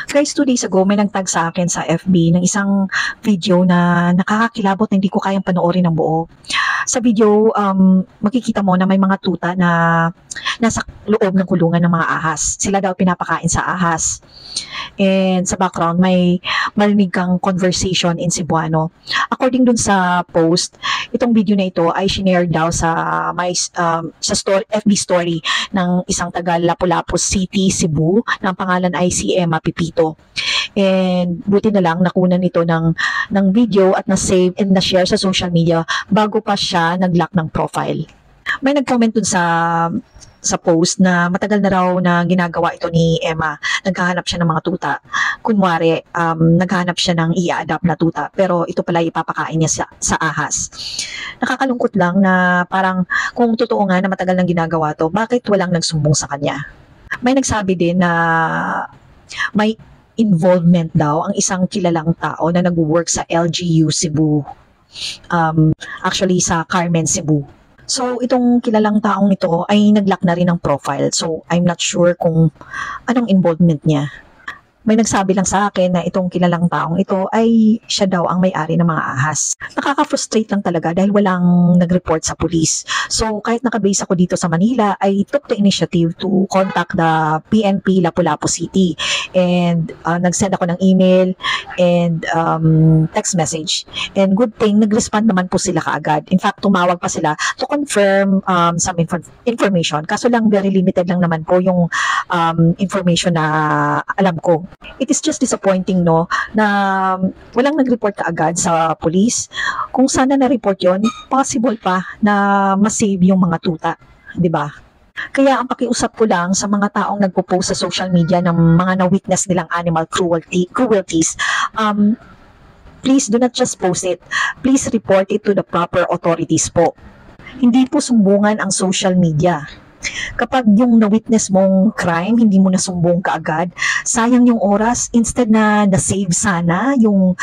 Guys, 2 days ago may nagtag sa akin sa FB ng isang video na nakakakilabot na hindi ko kayang panoorin ng buo. Sa video, makikita mo na may mga tuta na nasa loob ng kulungan ng mga ahas. Sila daw pinapakain sa ahas. And sa background, may marinig kang conversation in Cebuano. According dun sa post, itong video na ito ay shinare daw sa FB story ng isang taga Lapu-Lapu City, Cebu, na ang pangalan ay si Emma Pipito. And buti na lang nakunan ito ng video at na-save and na-share sa social media bago pa siya nag-lock ng profile. May nag-comment dun sa post na matagal na raw na ginagawa ito ni Emma. Naghahanap siya ng mga tuta. Kunwari, naghahanap siya ng i-adapt na tuta, pero ito pala ipapakain niya sa ahas. Nakakalungkot lang na parang kung totoo nga na matagal nang ginagawa to, bakit walang nagsumbong sa kanya? May nagsabi din na may involvement daw ang isang kilalang tao na nag-work sa LGU Cebu. Actually sa Carmen Cebu. So, itong kilalang taong ito ay nag-lock na rin ng profile. So, I'm not sure kung anong involvement niya. May nagsabi lang sa akin na itong kilalang taong ito ay siya daw ang may-ari ng mga ahas. Nakaka-frustrate lang talaga dahil walang nag-report sa police. So, kahit nakabase ako dito sa Manila, I took the initiative to contact the PNP Lapu-Lapu City. And nag-send ako ng email and text message. And good thing, nag-respond naman po sila kaagad. In fact, tumawag pa sila to confirm some information. Kaso lang, very limited lang naman po yung information na alam ko. It is just disappointing, no, na walang nag-report kaagad sa police. Kung sana na-report yon, possible pa na ma-save yung mga tuta, di ba? Kaya ang pakiusap ko lang sa mga taong nagpo-post sa social media ng mga na-witness nilang animal cruelties, please do not just post it. Please report it to the proper authorities po. Hindi po sumbungan ang social media. Kapag yung na-witness mong crime, hindi mo nasumbong kaagad, sayang yung oras. Instead na na-save sana yung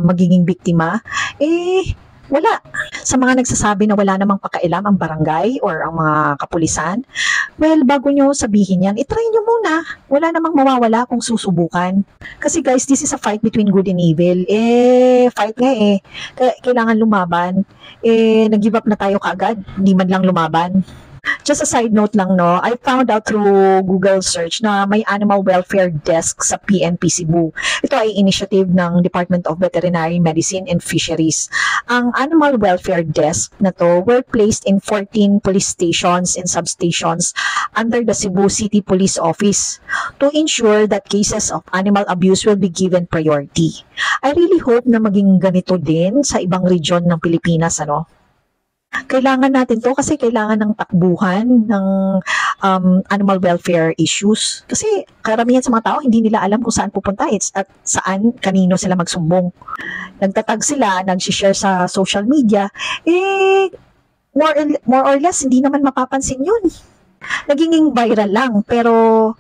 magiging biktima, wala. Sa mga nagsasabi na wala namang pakailam ang barangay or ang mga kapulisan, well, bago nyo sabihin yan, itry nyo muna. Wala namang mawawala kung susubukan. Kasi guys, this is a fight between good and evil. Fight nga kailangan lumaban. Nag-give up na tayo kaagad, hindi man lang lumaban. Just a side note lang, no, I found out through Google search na may animal welfare desk sa PNP Cebu. Ito ay initiative ng Department of Veterinary Medicine and Fisheries. Ang animal welfare desk na to were placed in 14 police stations and substations under the Cebu City Police Office to ensure that cases of animal abuse will be given priority. I really hope na maging ganito din sa ibang region ng Pilipinas, ano? Kailangan natin to kasi kailangan ng takbuhan ng animal welfare issues. Kasi karamihan sa mga tao, hindi nila alam kung saan pupunta at saan, kanino sila magsumbong. Nagtatag sila, nag-share sa social media, more or less, hindi naman mapapansin yun. Naging viral lang, pero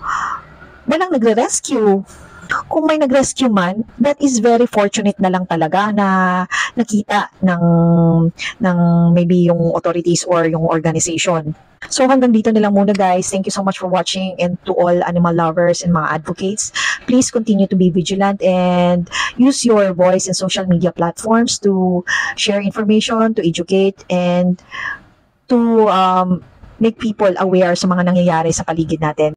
walang nagre-rescue. Kung may nag-rescue man, that is very fortunate na lang talaga na nakita ng maybe yung authorities or yung organization. So hanggang dito na lang muna guys. Thank you so much for watching, and to all animal lovers and mga advocates, please continue to be vigilant and use your voice in social media platforms to share information, to educate, and to make people aware sa mga nangyayari sa paligid natin.